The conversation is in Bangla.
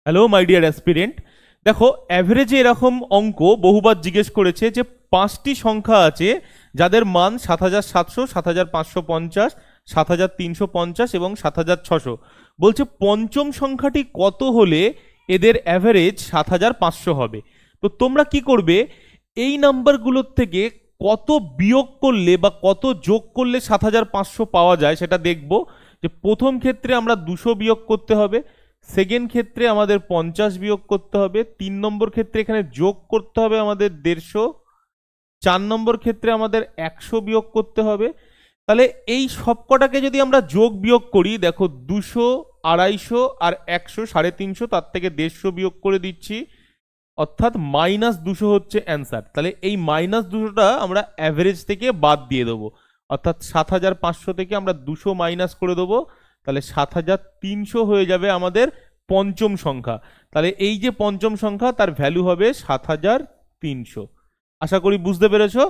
হ্যালো মাই ডিয়ার অ্যাসপিরেন্ট, দেখো অ্যাভারেজে এরকম অঙ্ক বহুবার জিজ্ঞেস করেছে যে 5টি সংখ্যা আছে যাদের মান 7700, 7550, 7350 এবং 7600। বলছে পঞ্চম সংখ্যাটি কত হলে এদের অ্যাভারেজ 7500 হবে। তো তোমরা কি করবে, এই নাম্বারগুলোর থেকে কত বিয়োগ করলে বা কত যোগ করলে 7500 পাওয়া যায় সেটা দেখব। যে প্রথম ক্ষেত্রে আমরা 200 বিয়োগ করতে হবে, সেকেন্ড ক্ষেত্রে আমাদের 50 বিয়োগ করতে হবে, 3 নম্বর ক্ষেত্রে এখানে যোগ করতে হবে আমাদের 150, 4 নম্বর ক্ষেত্রে আমাদের 100 বিয়োগ করতে হবে। তাহলে এই সবকটাকে যদি আমরা যোগ বিয়োগ করি, দেখো 200, 250 আর 100, 350, তার থেকে 150 বিয়োগ করে দিচ্ছি, অর্থাৎ -200 হচ্ছে অ্যান্সার। তাহলে এই -200টা আমরা অ্যাভারেজ থেকে বাদ দিয়ে দেবো, অর্থাৎ 7500 থেকে আমরা 200 মাইনাস করে দেবো, তাহলে 7300 হয়ে যাবে আমাদের পঞ্চম সংখ্যা। তাহলে এই যে পঞ্চম সংখ্যা তার ভ্যালু হবে 7300। আশা করি বুঝতে পেরেছো।